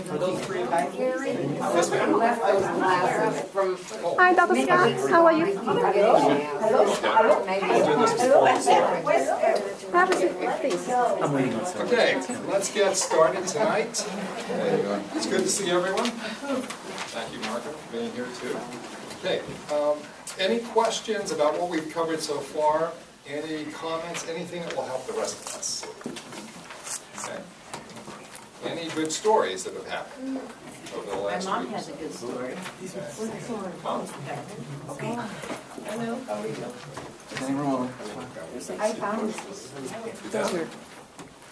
For those three back here? Yes, ma'am. Left those glasses from. Hi, Dr. Scott. How are you? Have a seat, please. I'm waiting on someone. Okay, let's get started tonight. It's good to see everyone. Thank you, Margaret, for being here too. Okay, any questions about what we've covered so far? Any comments, anything that will help the rest of us? Okay. Any good stories that have happened over the My last mom week? has a good story. Mom? Okay. Hello, how are you? Anything wrong? I found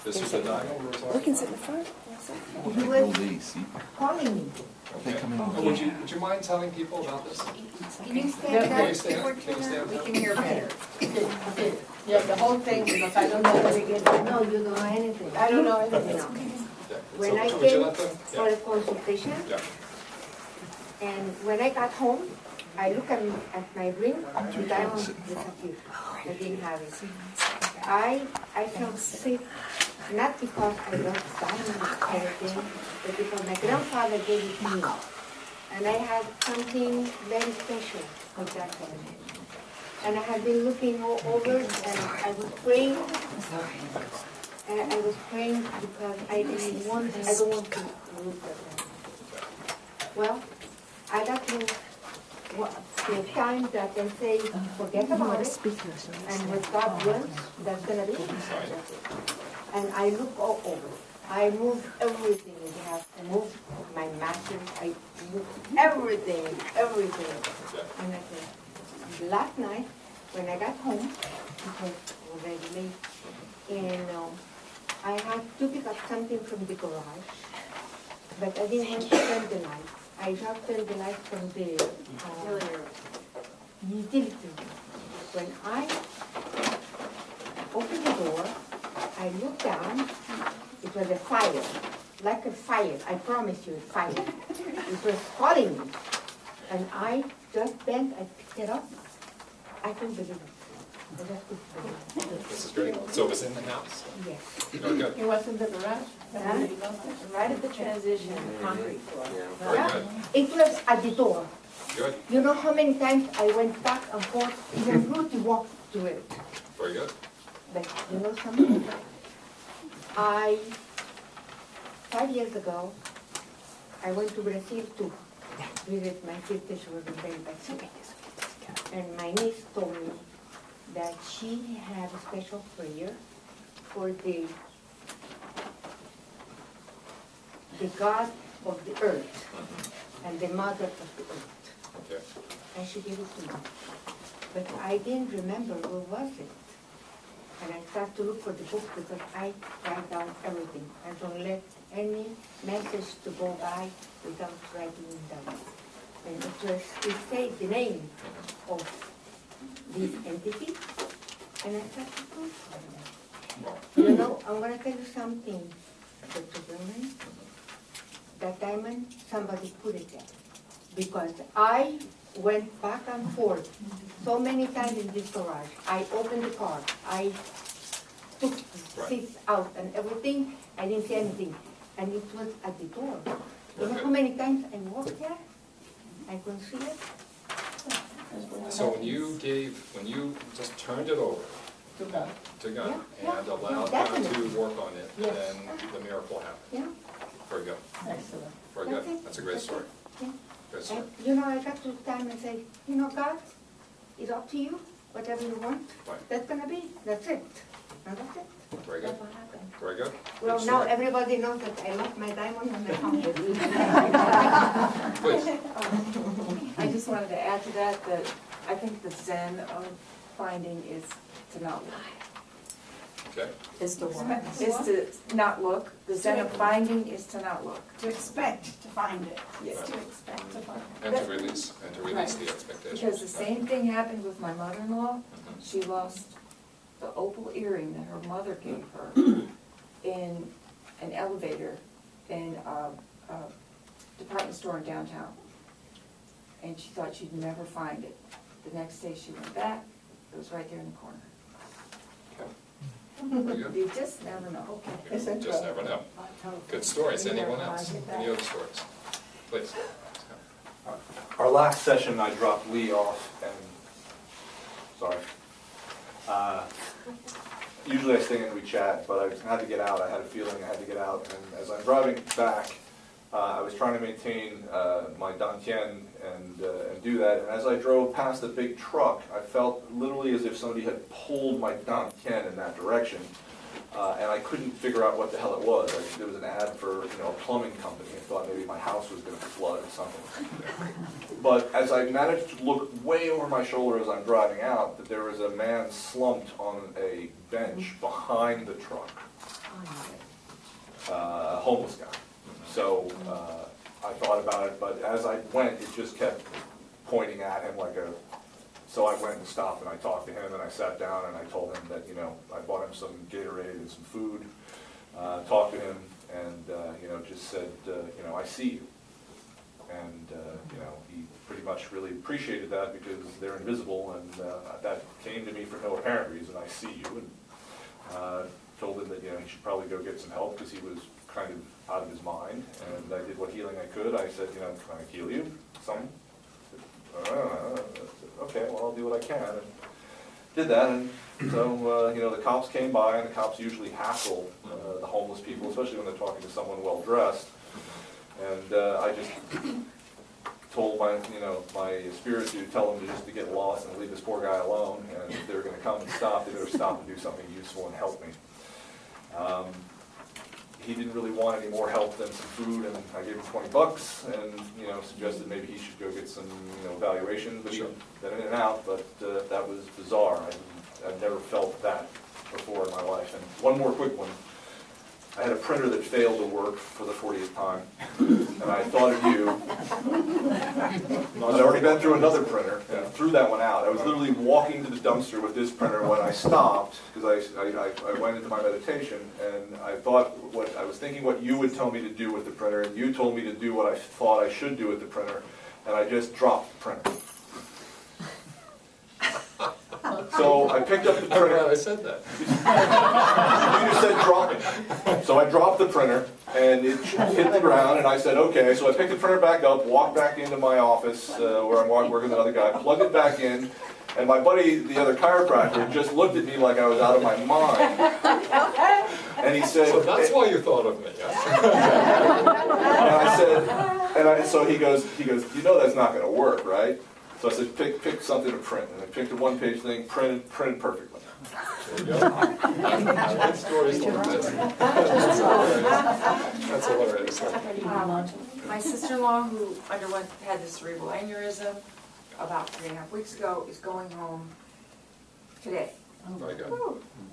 This is the diagonal we were talking We can sit in the front. he was calling me. about? Would you mind telling people about this? Can you Can stand you stand? up? Can you stand? We can hear better. Yeah, the whole thing, because I don't know where to get it. No, you don't know anything. I don't know anything. Okay. When I So would you came let them? for the consultation, Yeah. and when I got home, I look at my ring, the diamond disappeared. I didn't have it. I felt sick, not because I lost diamond or anything, but because my grandfather gave it to me. And I had something very special with that diamond. And I had been looking all over, and I was praying. And I was praying because I don't want to lose that diamond. Well, I got to the time that I say, forget about it, and what God wants, that's gonna be. And I look all over. I moved everything in the house. I moved my mattress. I moved everything. And I said, last night when I got home, it was already late, and I had to pick up something from the garage, but I didn't want to turn the light. I just turned the light from the utility. When I opened the door, I looked down. It was a fire, like a fire. I promise you, a fire. It was calling me, and I just bent. I picked it up. I couldn't believe it. I just couldn't believe it. This is great. So it was in the house? Yes. Very good. It was in the garage? Huh? Right at the transition, concrete floor. Very Yeah, good. it was at the door. Good. You know how many times I went back and forth, even Ruth walked to it. Very good. But you know something? 5 years ago, I went to Brazil to visit my sister. She was very bad. And my niece told me that she had a special prayer for the God of the earth and the mother of the earth. Okay. And she gave it to me. But I didn't remember where was it. And I started to look for the book because I write down everything. I don't let any message to go by without writing it down. And it said the name of this entity, and I started to go for it. You know, I'm going to tell you something, Dr. Berman. That diamond, somebody put it there. Because I went back and forth so many times in this garage. I opened the car. I took seats out and everything. I didn't see anything. And it was at the door. You know how many times I walked there? I couldn't see it. So when you just turned it over to God Yeah, and allowed God definitely. to work on it, Yes. then the miracle happened. Yeah, Very good. Excellent. Very That's good. it. That's a great story. yeah. Great story. And you know, I got to the time and say, you know, God, it's up to you. Whatever you want, Right. that's gonna be. That's it. And that's it. Very good. That's what happened. Very good. Well, Good now story. everybody knows that I lost my diamond and I found it. Please. I just wanted to add to that I think the zen of finding is to not look. Okay. Is to not look. The zen of finding is to not look. To expect to find it. Yes. To expect to find it. And to release the expectation. Because the same thing happened with my mother-in-law. She lost the opal earring that her mother gave her in an elevator in a department store in downtown. And she thought she'd never find it. The next day she went back, it was right there in the corner. Okay. Very good. You just never know. It's You just never know. Good stories. Anyone else? Any other stories? Please. Our last session, I dropped Lee off, and, sorry. Usually I stay in and we chat, but I had to get out. I had a feeling I had to get out, and as I'm driving back, I was trying to maintain my dantian and do that, and as I drove past a big truck, I felt literally as if somebody had pulled my dantian in that direction, and I couldn't figure out what the hell it was. There was an ad for a plumbing company. I thought maybe my house was going to flood or something. But as I managed to look way over my shoulder as I'm driving out, that there was a man slumped on a bench behind the truck, a homeless guy. So I thought about it, but as I went, it just kept pointing at him like a... So I went and stopped and I talked to him and I sat down and I told him that, I bought him some Gatorade and some food, talked to him and, just said, I see you. And, he pretty much really appreciated that because they're invisible and that came to me for no apparent reason. I see you, and told him that, he should probably go get some help because he was kind of out of his mind. And I did what healing I could. I said, can I heal you? Some? Okay, well, I'll do what I can. And did that, and so, the cops came by, and the cops usually hassle the homeless people, especially when they're talking to someone well-dressed. And I just told my spirit to tell them to get lost and leave this poor guy alone, and if they're going to come and stop, they better stop and do something useful and help me. He didn't really want any more help than some food, and I gave him $20 and, suggested maybe he should go get some, evaluation, but he then in and out, but that was bizarre. I've never felt that before in my life. And one more quick one. I had a printer that failed to work for the 40th time, and I thought of you. I'd already been through another printer, and threw that one out. I was literally walking to the dumpster with this printer when I stopped, because I went into my meditation, and I was thinking what you would tell me to do with the printer, and you told me to do what I thought I should do with the printer, and I just dropped the printer. So I picked up the printer. I said that. You just said drop it. So I dropped the printer, and it hit the ground, and I said, okay. So I picked the printer back up, walked back into my office where I'm working with another guy, plugged it back in, and my buddy, the other chiropractor, just looked at me like I was out of my mind. And he said... So that's why you thought of me, yes? And I said, so he goes, that's not going to work, right? So I said, pick something to print. And I picked a one-page thing, printed perfectly. There you go. Good stories like this. That's hilarious. My sister-in-law, who had this cerebral aneurysm about 3.5 weeks ago, is going home today. Very good.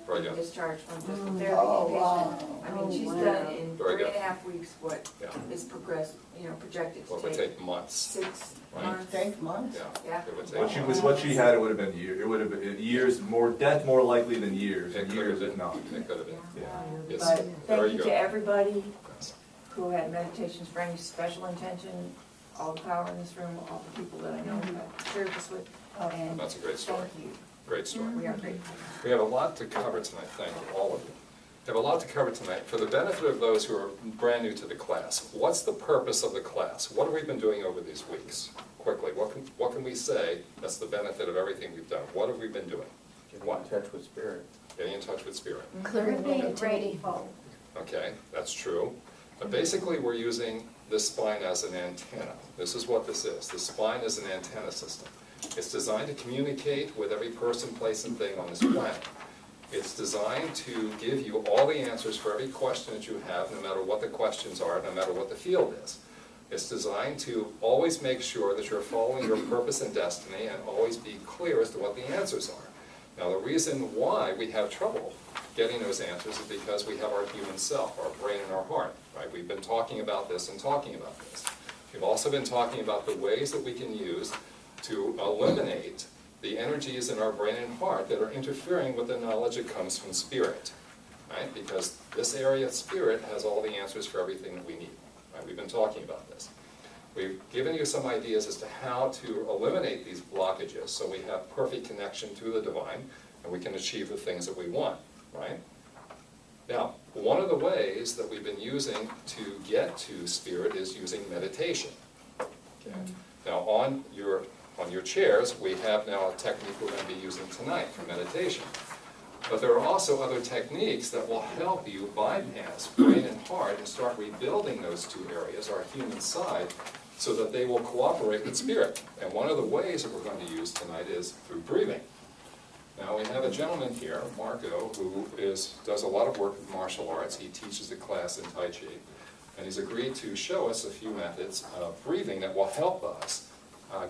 Very good. Discharged from physical therapy inpatient. I mean, she's done in Very good. 3.5 weeks what Yeah. is projected Well, it to would take take months. 6 Right. months. 8 months. Yeah. It would take What she had, it would have been years. It would have been years more, death more likely than years, It and could years have if been. not. It could have been. Yeah. Yes. But Very thank you good. to everybody who had meditations for any special intention, all the power in this room, all the people that I know who I've shared this with, and That's a great story. thank you. Great story. We are grateful. We have a lot to cover tonight, thank you, all of you. We have a lot to cover tonight. For the benefit of those who are brand new to the class, what's the purpose of the class? What have we been doing over these weeks? Quickly, what can we say that's the benefit of everything we've done? What have we been doing? What? Getting in touch with spirit. Getting in touch with spirit. Clearing Being negativity. grateful. Okay, that's true. But basically, we're using this spine as an antenna. This is what this is. The spine is an antenna system. It's designed to communicate with every person, place, and thing on this planet. It's designed to give you all the answers for every question that you have, no matter what the questions are, no matter what the field is. It's designed to always make sure that you're following your purpose and destiny and always be clear as to what the answers are. Now, the reason why we have trouble getting those answers is because we have our human self, our brain and our heart, right? We've been talking about this and talking about this. We've also been talking about the ways that we can use to eliminate the energies in our brain and heart that are interfering with the knowledge that comes from spirit, right? Because this area of spirit has all the answers for everything that we need, right? We've been talking about this. We've given you some ideas as to how to eliminate these blockages so we have perfect connection to the divine and we can achieve the things that we want, right? Now, one of the ways that we've been using to get to spirit is using meditation. Okay? Now, on your chairs, we have now a technique we're going to be using tonight for meditation. But there are also other techniques that will help you bypass brain and heart and start rebuilding those two areas, our human side, so that they will cooperate with spirit. And one of the ways that we're going to use tonight is through breathing. Now, we have a gentleman here, Marco, who does a lot of work with martial arts. He teaches a class in Tai Chi, and he's agreed to show us a few methods of breathing that will help us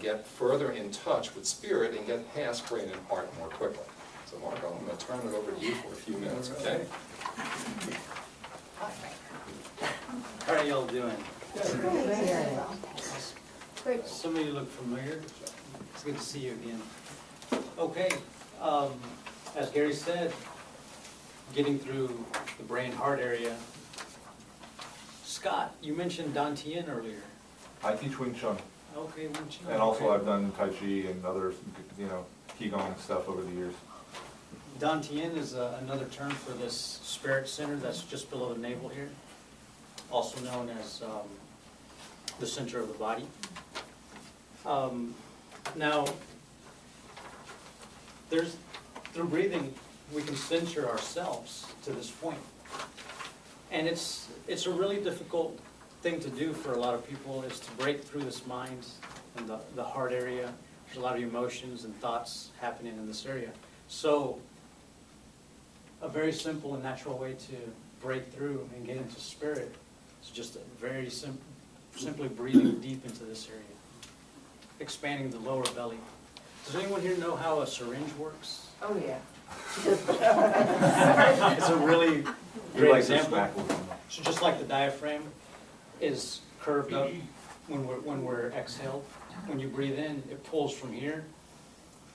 get further in touch with spirit and get past brain and heart more quickly. So Marco, I'm going to turn it over to you for a few minutes, okay? How are y'all doing? Good. Some of you look familiar. It's good to see you again. Okay, as Gary said, getting through the brain-heart area. Scott, you mentioned Dantian earlier. I teach Wing Chun, Okay, Wing Chun. and also Okay. I've done Tai Chi and other, Qigong stuff over the years. Dantian is another term for this spirit center that's just below the navel here, also known as the center of the body. Now, through breathing, we can center ourselves to this point. And it's a really difficult thing to do for a lot of people, is to break through this mind and the heart area. There's a lot of emotions and thoughts happening in this area. So a very simple and natural way to break through and get into spirit is just simply breathing deep into this area, expanding the lower belly. Does anyone here know how a syringe works? Oh, yeah. It's a really We great like to example. smack with them. So just like the diaphragm is curved up when we're exhaled, when you breathe in, it pulls from here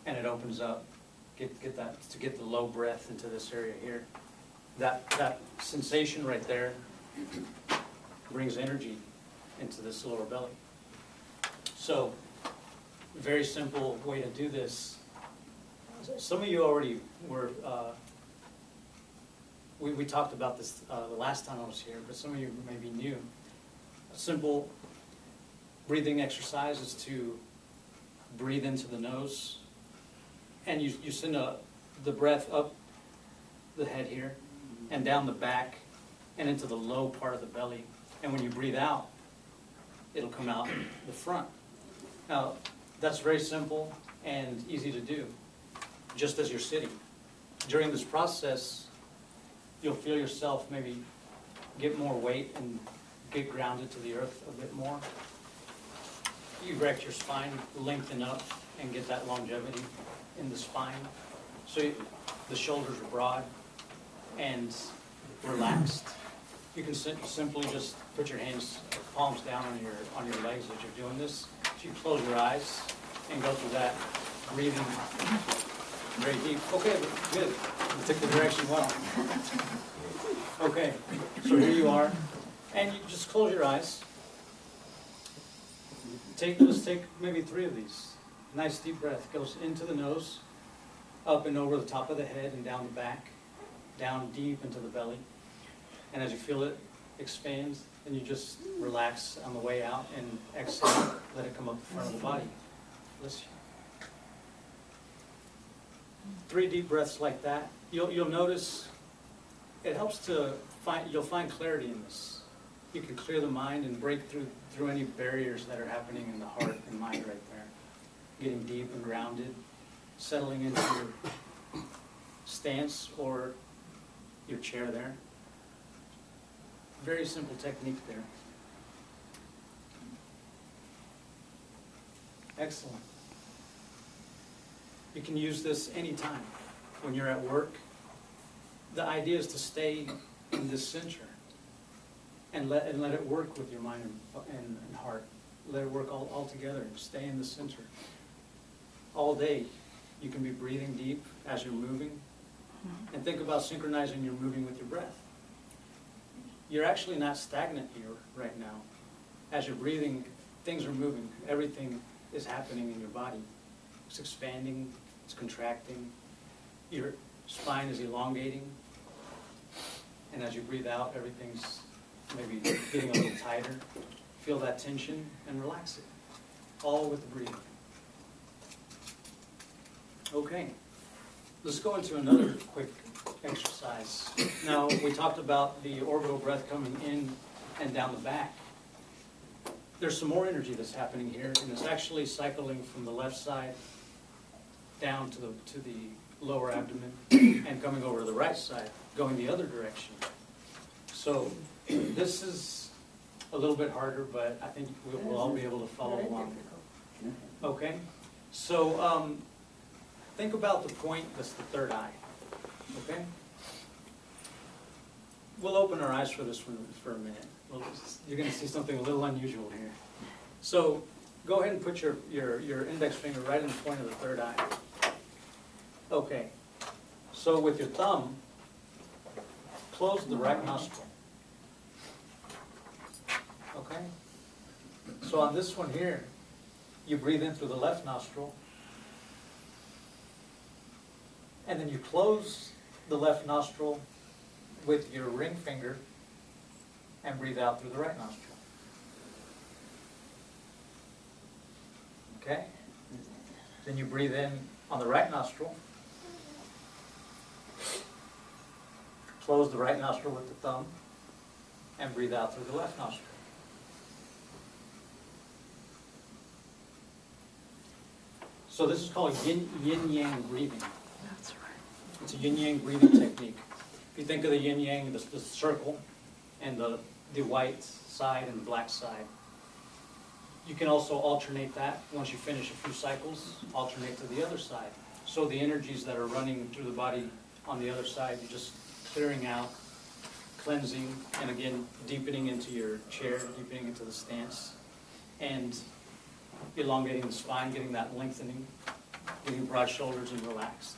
and it opens up. Get that, to get the low breath into this area here. That sensation right there brings energy into this lower belly. So, very simple way to do this. Some of you already were, we talked about this the last time I was here, but some of you may be new. A simple breathing exercise is to breathe into the nose, and you send the breath up the head here, and down the back, and into the low part of the belly. And when you breathe out, it'll come out the front. Now, that's very simple and easy to do, just as you're sitting. During this process, you'll feel yourself maybe get more weight and get grounded to the earth a bit more. You erect your spine, lengthen up, and get that longevity in the spine. So the shoulders are broad and relaxed. You can simply just put your hands, palms down on your legs as you're doing this. So you close your eyes and go through that breathing very deep. Okay, good. You took the direction well. Okay, so here you are, and you just close your eyes. Let's take maybe 3 of these. Nice deep breath goes into the nose, up and over the top of the head and down the back, down deep into the belly. And as you feel it expand, then you just relax on the way out and exhale, let it come up the front of the body. Listen. 3 deep breaths like that. You'll notice it helps to you'll find clarity in this. You can clear the mind and break through any barriers that are happening in the heart and mind right there. Getting deep and grounded, settling into your stance or your chair there. Very simple technique there. Excellent. You can use this anytime when you're at work. The idea is to stay in this center and let it work with your mind and heart. Let it work all together. Stay in the center. All day, you can be breathing deep as you're moving. And think about synchronizing your moving with your breath. You're actually not stagnant here right now. As you're breathing, things are moving. Everything is happening in your body. It's expanding, it's contracting. Your spine is elongating. and as you breathe out, everything's maybe getting a little tighter. Feel that tension and relax it, all with the breathing. Okay, let's go into another quick exercise. Now, we talked about the orbital breath coming in and down the back. There's some more energy that's happening here, and it's actually cycling from the left side down to the lower abdomen and coming over to the right side, going the other direction. So this is a little bit harder, but I think we'll all be able to follow along. Okay? So think about the point that's the third eye. Okay? We'll open our eyes for this one for a minute. You're going to see something a little unusual here. So go ahead and put your index finger right in the point of the third eye. Okay. So with your thumb, close the right nostril. Okay? So on this one here, you breathe in through the left nostril, and then you close the left nostril with your ring finger and breathe out through the right nostril. Okay? Then you breathe in on the right nostril, close the right nostril with the thumb, and breathe out through the left nostril. So this is called yin-yang breathing. That's right. It's a yin-yang breathing technique. If you think of the yin-yang, the circle, and the white side and the black side, you can also alternate that. Once you finish a few cycles, alternate to the other side. So the energies that are running through the body on the other side, you're just clearing out, cleansing, and again, deepening into your chair, deepening into the stance, and elongating the spine, getting that lengthening, getting broad shoulders and relaxed.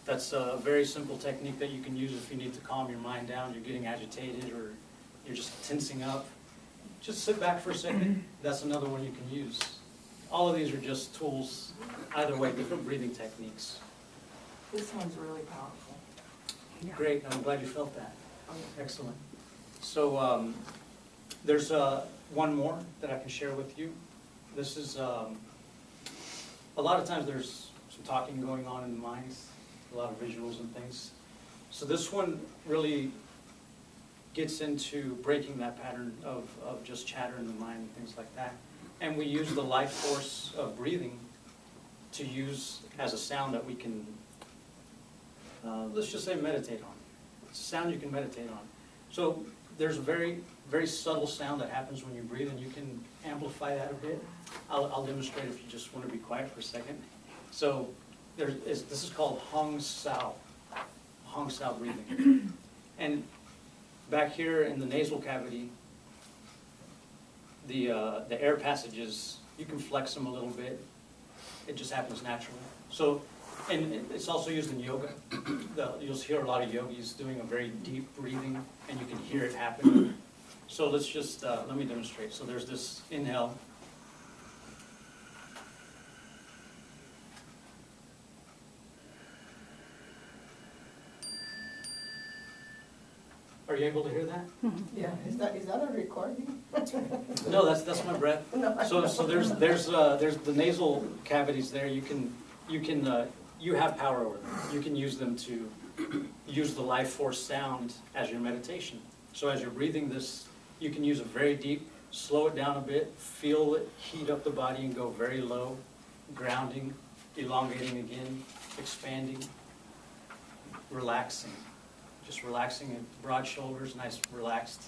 That's a very simple technique that you can use if you need to calm your mind down, you're getting agitated, or you're just tensing up. Just sit back for a second. That's another one you can use. All of these are just tools, either way, different breathing techniques. This one's really powerful. Great, I'm glad you felt that. Oh, Excellent. So there's one more that I can share with you. This is, a lot of times there's some talking going on in the mind, a lot of visuals and things. So this one really gets into breaking that pattern of just chatter in the mind and things like that. And we use the life force of breathing to use as a sound that we can, let's just say, meditate on. It's a sound you can meditate on. So there's a very, very subtle sound that happens when you breathe, and you can amplify that a bit. I'll demonstrate if you just want to be quiet for a second. So this is called Hong Sao breathing. And back here in the nasal cavity, the air passages, you can flex them a little bit. It just happens naturally. So, and it's also used in yoga. You'll hear a lot of yogis doing a very deep breathing, and you can hear it happen. So let's just, let me demonstrate. So there's this inhale. Are you able to hear that? Yeah, is that a recording? No, that's my breath. So there's the nasal cavities there. You have power over them. You can use them to use the life force sound as your meditation. So as you're breathing this, you can use a very deep, slow it down a bit, feel it heat up the body and go very low, grounding, elongating again, expanding, relaxing. Just relaxing and broad shoulders, nice relaxed,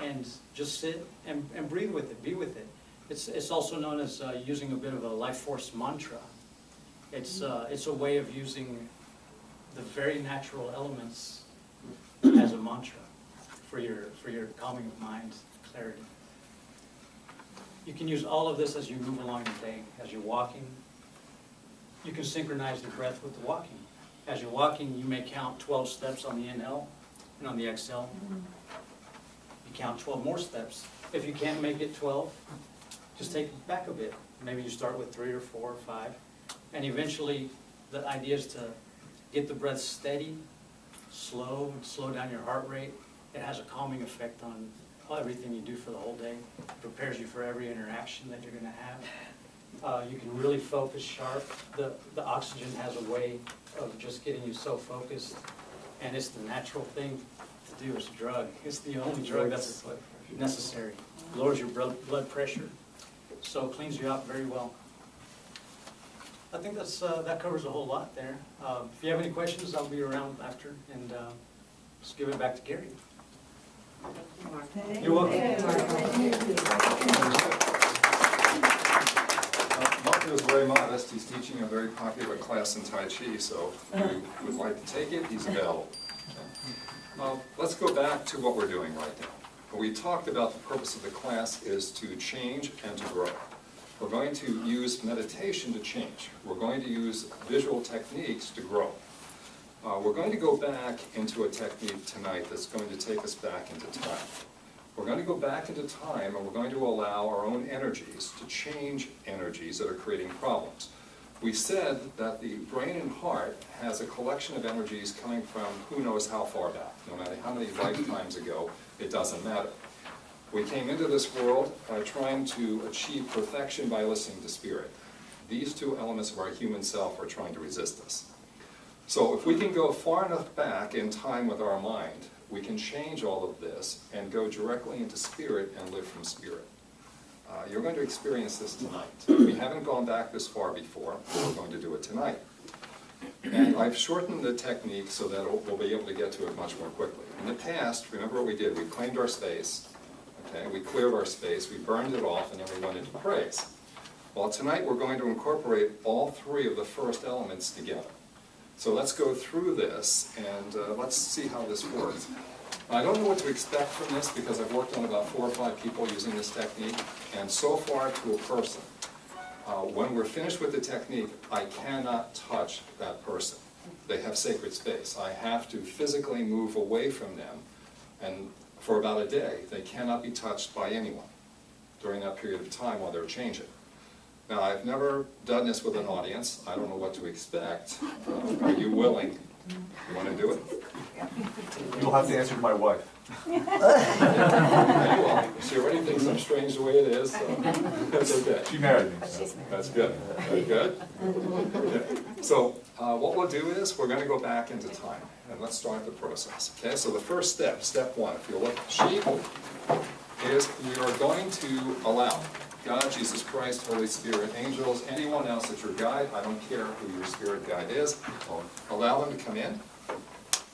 and just sit and breathe with it, be with it. It's also known as using a bit of a life force mantra. It's a way of using the very natural elements as a mantra for your calming of mind, clarity. You can use all of this as you move along your day, as you're walking. You can synchronize your breath with the walking. As you're walking, you may count 12 steps on the inhale, and on the exhale, you count 12 more steps. If you can't make it 12, just take it back a bit. Maybe you start with 3 or 4 or 5, and eventually the idea is to get the breath steady, slow down your heart rate, It has a calming effect on everything you do for the whole day. It prepares you for every interaction that you're gonna have. You can really focus sharp. The oxygen has a way of just getting you so focused, and it's the natural thing to do. It's a drug. It's the only drug that's necessary. Lowers your blood pressure, so cleans you out very well. I think that covers a whole lot there. If you have any questions, I'll be around after, and just give it back to Gary. You're welcome. Mark is very modest. He's teaching a very popular class in Tai Chi, so if you would like to take it, he's available. Let's go back to what we're doing right now. We talked about the purpose of the class is to change and to grow. We're going to use meditation to change. We're going to use visual techniques to grow. We're going to go back into a technique tonight that's going to take us back into time. We're going to go back into time, and we're going to allow our own energies to change energies that are creating problems. We said that the brain and heart has a collection of energies coming from who knows how far back. No matter how many lifetimes ago, it doesn't matter. We came into this world trying to achieve perfection by listening to spirit. These two elements of our human self are trying to resist us. So if we can go far enough back in time with our mind, we can change all of this and go directly into spirit and live from spirit. You're going to experience this tonight. We haven't gone back this far before, but we're going to do it tonight. And I've shortened the technique so that we'll be able to get to it much more quickly. In the past, remember what we did? We claimed our space, okay? We cleared our space, we burned it off, and then we went into praise. Well, tonight we're going to incorporate all three of the first elements together. So let's go through this, and let's see how this works. I don't know what to expect from this because I've worked on about 4 or 5 people using this technique, and so far to a person. When we're finished with the technique, I cannot touch that person. They have sacred space. I have to physically move away from them, and for about a day, they cannot be touched by anyone during that period of time while they're changing. Now, I've never done this with an audience. I don't know what to expect. Are you willing? You want to do it? You'll have to answer to my wife. Well, she already thinks I'm strange the way it is, so that's okay. She married me, so. That's good. Very good. Okay. So what we'll do is we're going to go back into time, and let's start the process. Okay, so the first step, step 1, if you look at the sheet, is we are going to allow God, Jesus Christ, Holy Spirit, angels, anyone else that's your guide. I don't care who your spirit guide is. Allow them to come in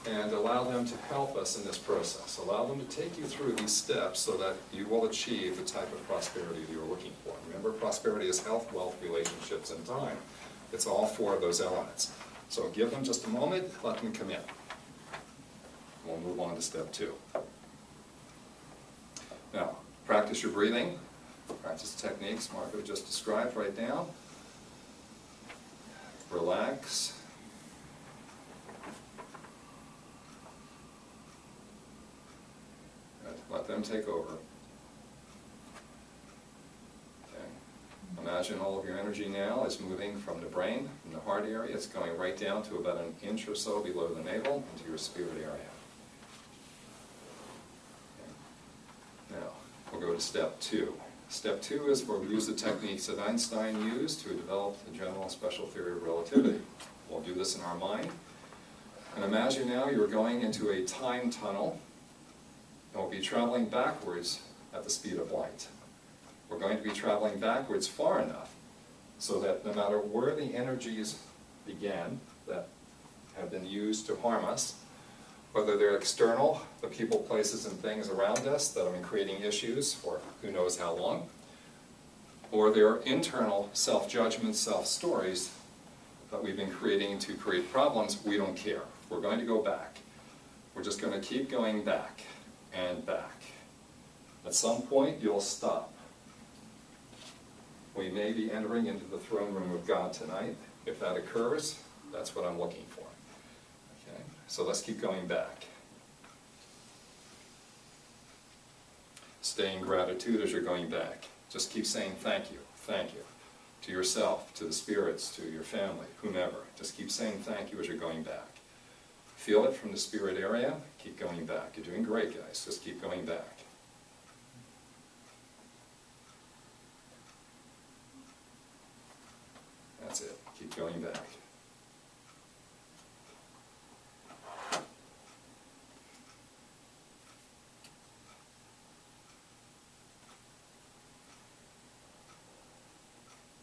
and allow them to help us in this process. Allow them to take you through these steps so that you will achieve the type of prosperity that you're looking for. Remember, prosperity is health, wealth, relationships, and time. It's all 4 of those elements. So give them just a moment, let them come in. We'll move on to step 2. Now, practice your breathing. Practice the techniques Marco just described right now. Relax. Good. Let them take over. Okay. Imagine all of your energy now is moving from the brain, from the heart area. It's going right down to about an inch or so below the navel into your spirit area. Okay. Now, we'll go to step 2. Step 2 is where we use the techniques that Einstein used to develop the general and special theory of relativity. We'll do this in our mind. And imagine now you're going into a time tunnel, and we'll be traveling backwards at the speed of light. We're going to be traveling backwards far enough so that no matter where the energies began that have been used to harm us, whether they're external, the people, places, and things around us that have been creating issues for who knows how long, or they're internal self-judgments, self-stories that we've been creating to create problems, we don't care. We're going to go back. We're just going to keep going back and back. At some point, you'll stop. We may be entering into the throne room of God tonight. If that occurs, that's what I'm looking for. So let's keep going back. Stay in gratitude as you're going back. Just keep saying thank you, to yourself, to the spirits, to your family, whomever. Just keep saying thank you as you're going back. Feel it from the spirit area, keep going back. You're doing great, guys, just keep going back. That's it, keep going back.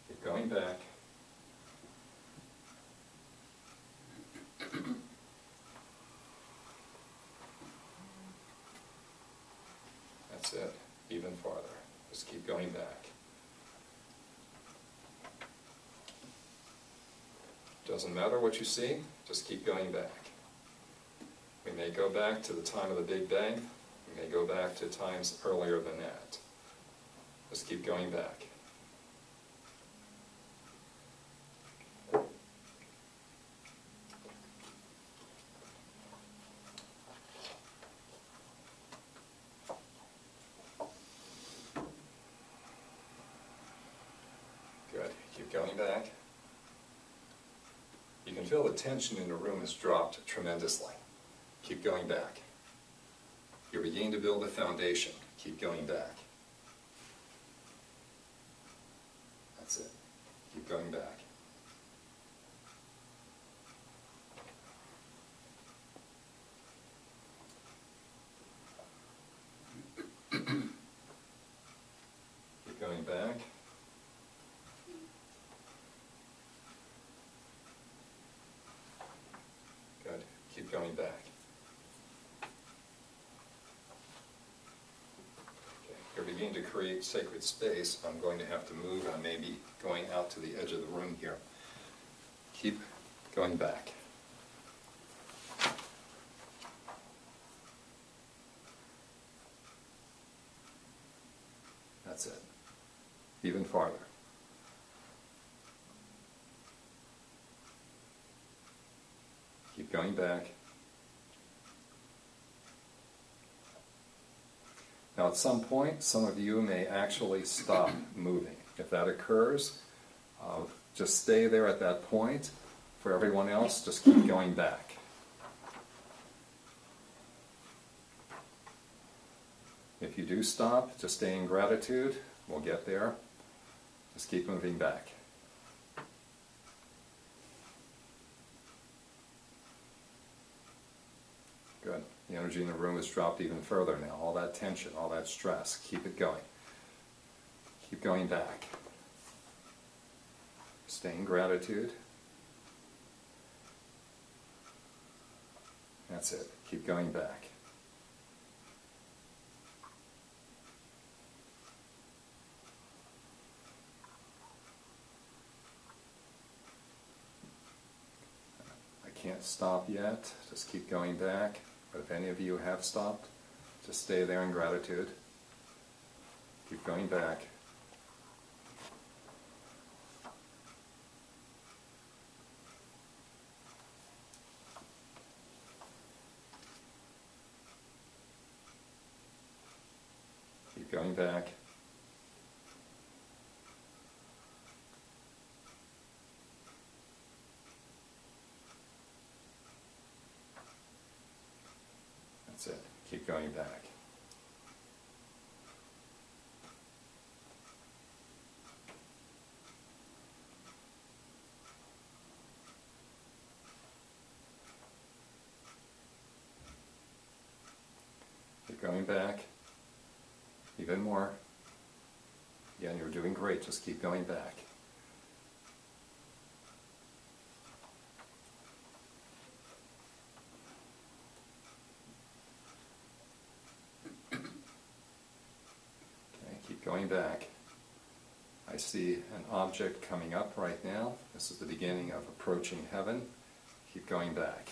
Keep going back. That's it, even farther. Just keep going back. Doesn't matter what you see, just keep going back. We may go back to the time of the Big Bang, we may go back to times earlier than that. Just keep going back. Good, keep going back. You can feel the tension in the room has dropped tremendously. Keep going back. You're beginning to build a foundation. Keep going back. That's it. Keep going back. Keep going back. Good. Keep going back. Okay. You're beginning to create sacred space. I'm going to have to move. I may be going out to the edge of the room here. Keep going back. That's it. Even farther. Keep going back. Now at some point, some of you may actually stop moving. If that occurs, just stay there at that point. For everyone else, just keep going back. If you do stop, just stay in gratitude. We'll get there. Just keep moving back. Good. The energy in the room has dropped even further now. All that tension, all that stress. Keep it going. Keep going back. Stay in gratitude. That's it. Keep going back. I can't stop yet. Just keep going back. But if any of you have stopped, just stay there in gratitude. Keep going back. Keep going back. That's it. Keep going back. Keep going back. Even more. Again, you're doing great. Just keep going back. Keep going back. I see an object coming up right now. This is the beginning of approaching heaven. Keep going back.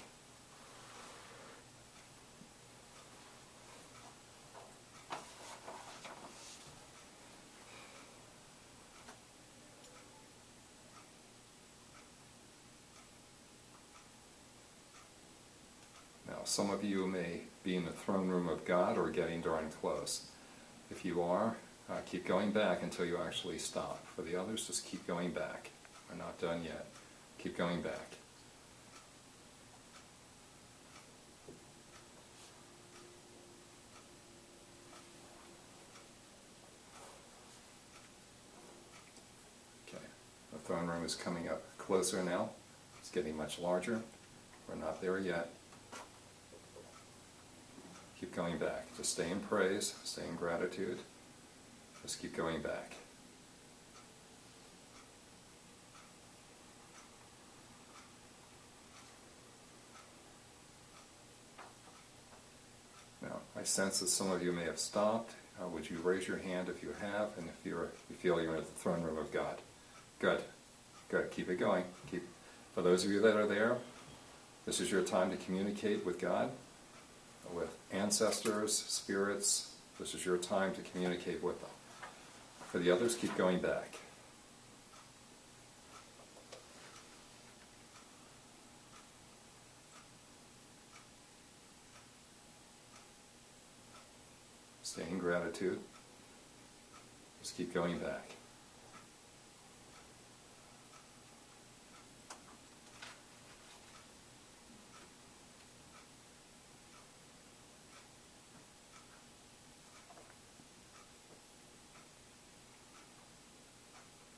Now, some of you may be in the throne room of God or getting darn close. If you are, keep going back until you actually stop. For the others, just keep going back. We're not done yet. Keep going back. throne room is coming up closer now. It's getting much larger. We're not there yet. Keep going back. Just stay in praise, stay in gratitude. Just keep going back. Now, I sense that some of you may have stopped. Would you raise your hand if you have, and if you feel you're in the throne room of God? Good. Good. Keep it going. For those of you that are there, this is your time to communicate with God, with ancestors, spirits. This is your time to communicate with them. For the others, keep going back. Stay in gratitude. Just keep going back.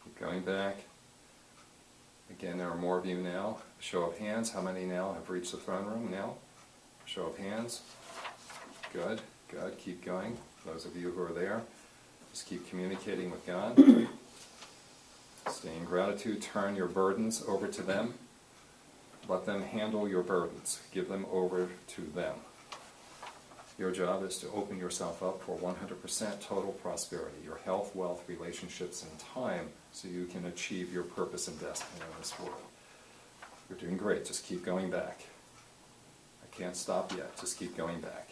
Keep going back. Again, there are more of you now. Show of hands. How many now have reached the throne room now? Show of hands. Good. Good. Keep going. Those of you who are there, just keep communicating with God. Stay in gratitude. Turn your burdens over to them. Let them handle your burdens. Give them over to them. Your job is to open yourself up for 100% total prosperity, your health, wealth, relationships, and time, so you can achieve your purpose and destiny in this world. You're doing great. Just keep going back. I can't stop yet. Just keep going back.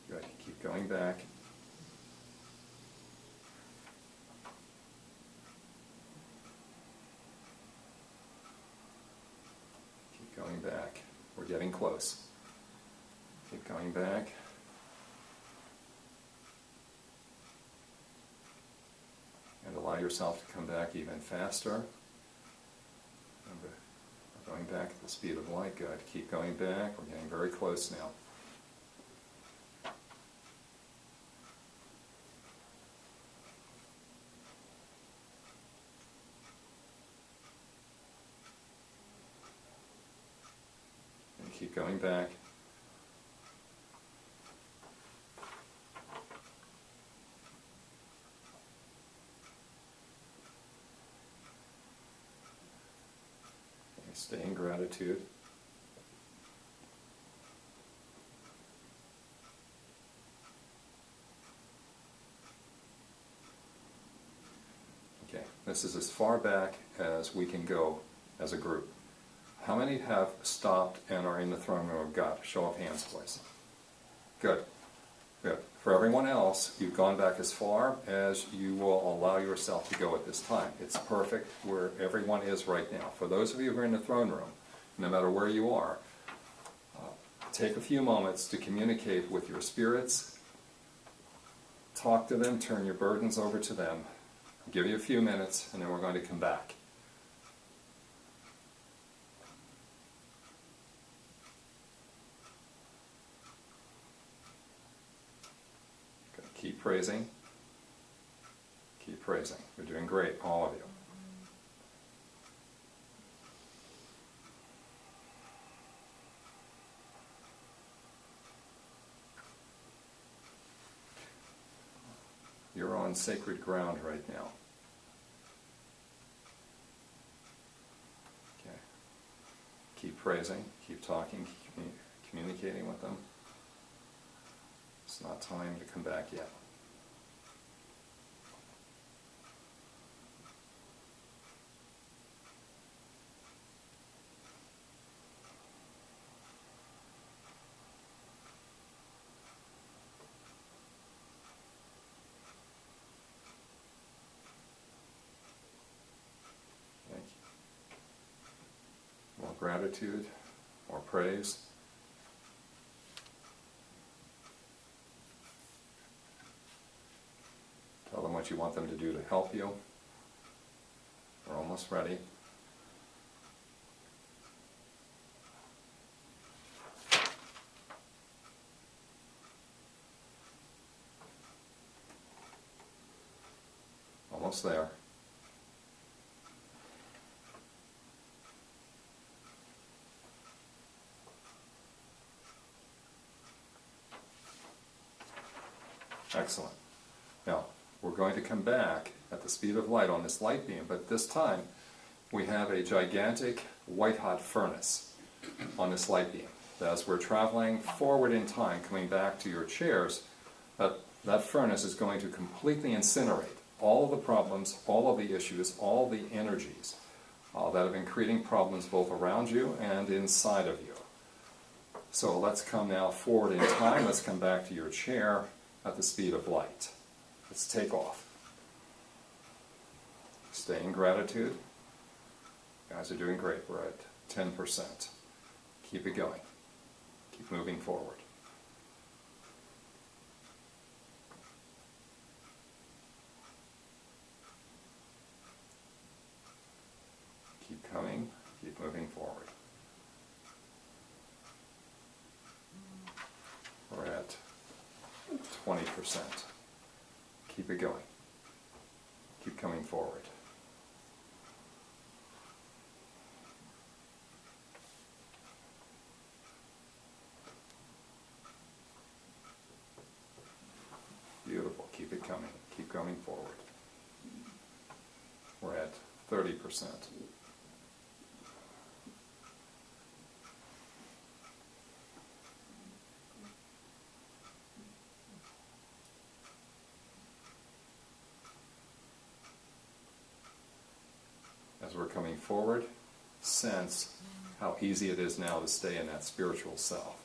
Good. Keep going back. Keep going back. We're getting close. Keep going back. And allow yourself to come back even faster. Remember, we're going back at the speed of light. Good. Keep going back. We're getting very close now. And keep going back. Stay in gratitude. Okay, this is as far back as we can go as a group. How many have stopped and are in the throne room of God? Show of hands, please. Good. Good. For everyone else, you've gone back as far as you will allow yourself to go at this time. It's perfect where everyone is right now. For those of you who are in the throne room, no matter where you are, take a few moments to communicate with your spirits. Talk to them, turn your burdens over to them. I'll give you a few minutes, and then we're going to come back. Keep praising. Keep praising. You're doing great, all of you. You're on sacred ground right now. Okay. Keep praising, keep talking, keep communicating with them. It's not time to come back yet. Thank you. More gratitude, more praise. Tell them what you want them to do to help you. We're almost ready. almost there. Excellent. Now, we're going to come back at the speed of light on this light beam, but this time we have a gigantic white-hot furnace on this light beam. As we're traveling forward in time, coming back to your chairs, that furnace is going to completely incinerate all of the problems, all of the issues, all the energies that have been creating problems both around you and inside of you. So let's come now forward in time. Let's come back to your chair at the speed of light. Let's take off. Stay in gratitude. You guys are doing great. We're at 10%. Keep it going. Keep moving forward. Keep coming. Keep moving forward. We're at 20%. Keep it going. Keep coming forward. Beautiful. Keep it coming. Keep going forward. We're at 30%. As we're coming forward, sense how easy it is now to stay in that spiritual self.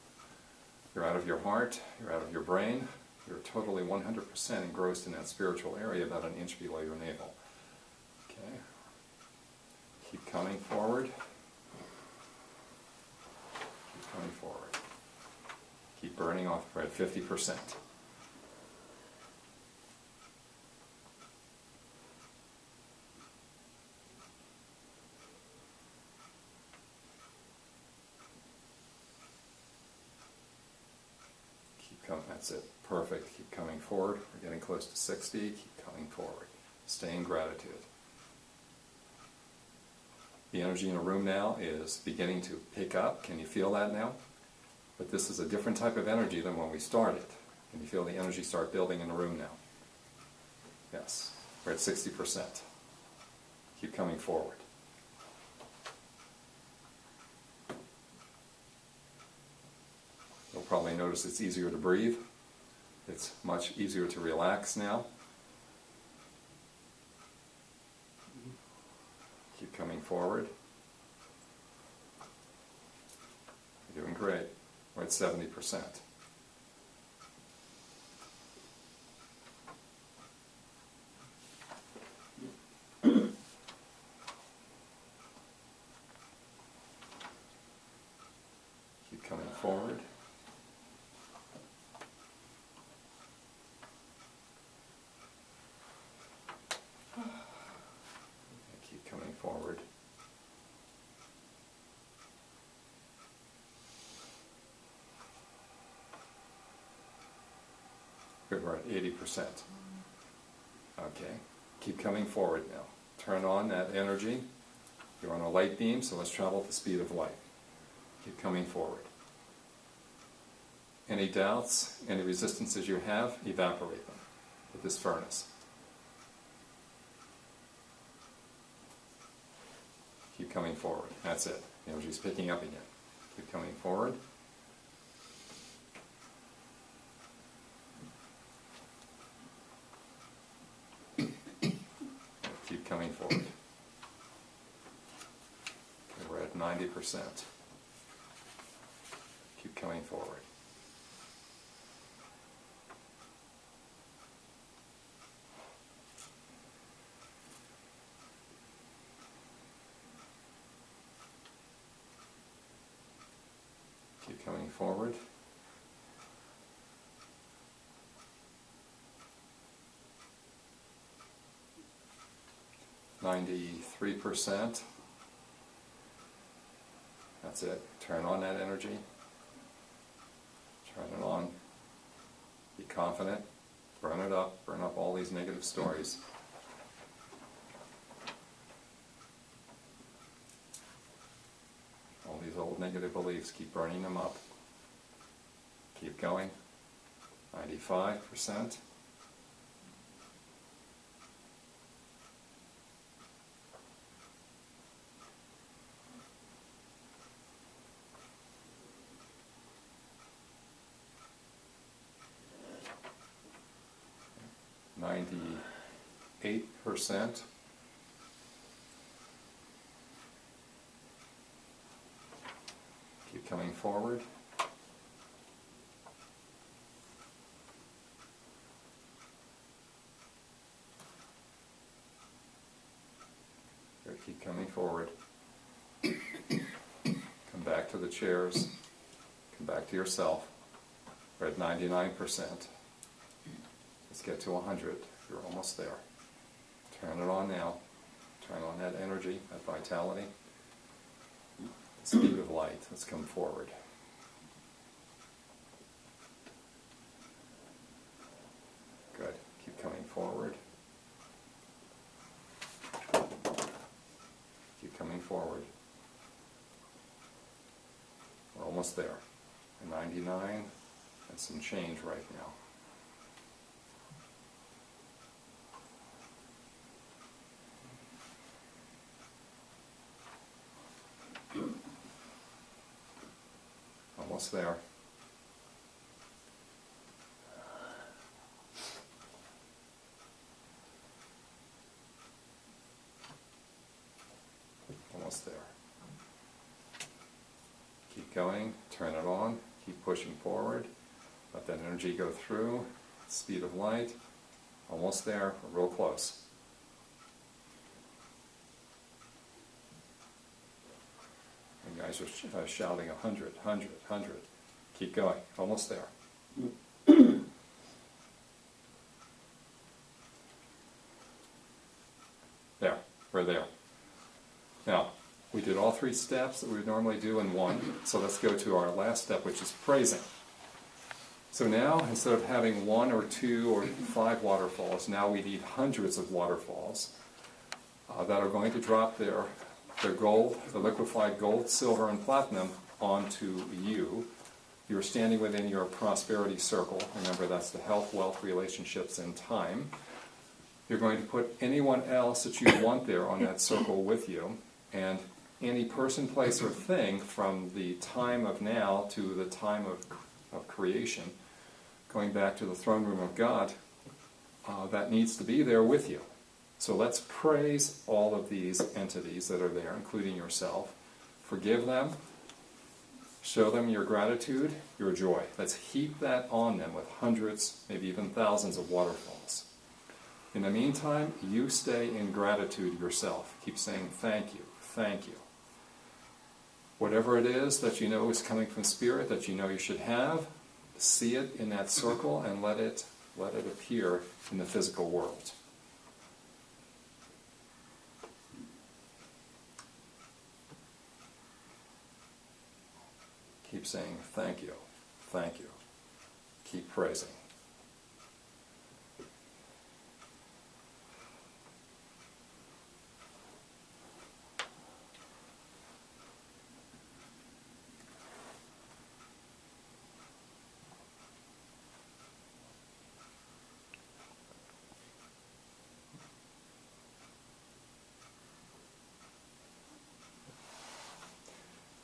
You're out of your heart, you're out of your brain, you're totally 100% engrossed in that spiritual area about an inch below your navel. Okay. Keep coming forward. Keep coming forward. Keep burning off. We're at 50%. That's it. Perfect. Keep coming forward. We're getting close to 60. Keep coming forward. Stay in gratitude. The energy in the room now is beginning to pick up. Can you feel that now? But this is a different type of energy than when we started. Can you feel the energy start building in the room now? Yes. We're at 60%. Keep coming forward. You'll probably notice it's easier to breathe. It's much easier to relax now. Keep coming forward. You're doing great. We're at 70%. Keep coming forward. Keep coming forward. Good, we're at 80%. Okay, keep coming forward now. Turn on that energy. You're on a light beam, so let's travel at the speed of light. Keep coming forward. Any doubts, any resistances you have, evaporate them with this furnace. Keep coming forward. That's it. The energy's picking up again. Keep coming forward. Keep coming forward. Okay, we're at 90%. Keep coming forward. Keep coming forward. %. That's it. Turn on that energy. Turn it on. Be confident. Burn it up. Burn up all these negative stories. negative beliefs. Keep burning them up. Keep going. 95%. %. Keep coming forward. Good, keep coming forward. Come back to the chairs. Come back to yourself. We're at 99%. Let's get to 100. You're almost there. Turn it on now. Turn on that energy, that vitality. The speed of light. Let's come forward. Good. Keep coming forward. Keep coming forward. We're almost there. 99 and some change right now. Almost there. Almost there. Keep going, turn it on, keep pushing forward, let that energy go through, speed of light, almost there, we're real close. You guys are shouting 100, 100, 100. Keep going, almost there. There, we're there. Now, we did all 3 steps that we would normally do in one, so let's go to our last step, which is praising. So now, instead of having 1 or 2 or 5 waterfalls, now we need hundreds of waterfalls that are going to drop their gold, the liquefied gold, silver, and platinum onto you. You're standing within your prosperity circle. Remember, that's the health, wealth, relationships, and time. You're going to put anyone else that you want there on that circle with you, and any person, place, or thing from the time of now to the time of creation, going back to the throne room of God, that needs to be there with you. So let's praise all of these entities that are there, including yourself. Forgive them. Show them your gratitude, your joy. Let's heap that on them with hundreds, maybe even thousands of waterfalls. In the meantime, you stay in gratitude yourself. Keep saying thank you, thank you. Whatever it is that you know is coming from Spirit, that you know you should have, see it in that circle and let it appear in the physical world. Keep saying thank you, thank you. Keep praising.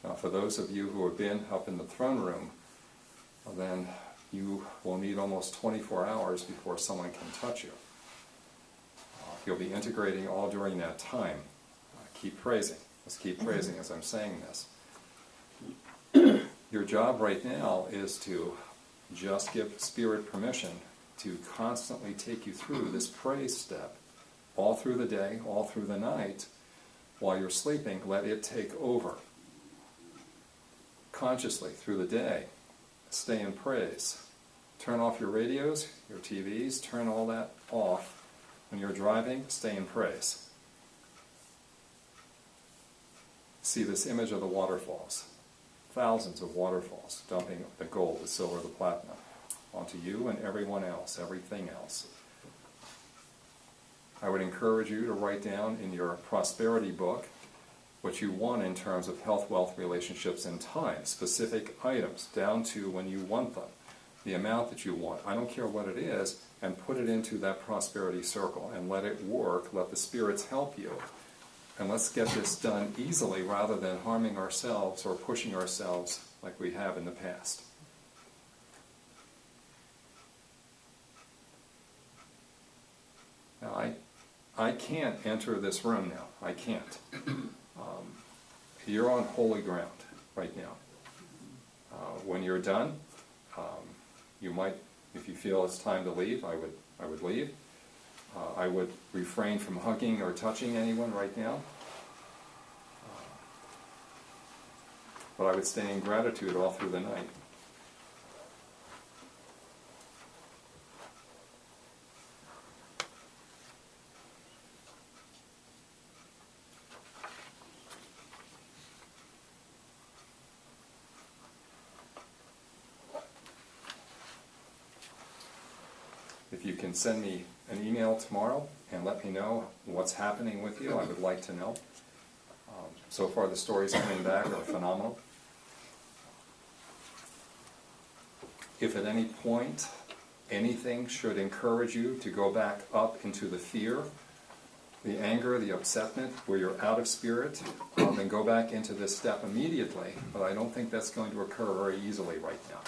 Now, for those of you who have been up in the throne room, then you will need almost 24 hours before someone can touch you. You'll be integrating all during that time. Keep praising. Let's keep praising as I'm saying this. Your job right now is to just give Spirit permission to constantly take you through this praise step, all through the day, all through the night. While you're sleeping, let it take over. Consciously through the day, stay in praise. Turn off your radios, your TVs, turn all that off. When you're driving, stay in praise. See this image of the waterfalls. Thousands of waterfalls dumping the gold, the silver, the platinum onto you and everyone else, everything else. I would encourage you to write down in your prosperity book what you want in terms of health, wealth, relationships, and time, specific items, down to when you want them, the amount that you want. I don't care what it is, and put it into that prosperity circle and let it work, let the spirits help you. And let's get this done easily rather than harming ourselves or pushing ourselves like we have in the past. Now, I can't enter this room now. I can't. You're on holy ground right now. When you're done, you might, if you feel it's time to leave, I would leave. I would refrain from hugging or touching anyone right now. But I would stay in gratitude all through the night. If you can send me an email tomorrow and let me know what's happening with you, I would like to know. So far the stories coming back are phenomenal. If at any point anything should encourage you to go back up into the fear, the anger, the upsetment, where you're out of spirit, then go back into this step immediately, but I don't think that's going to occur very easily right now.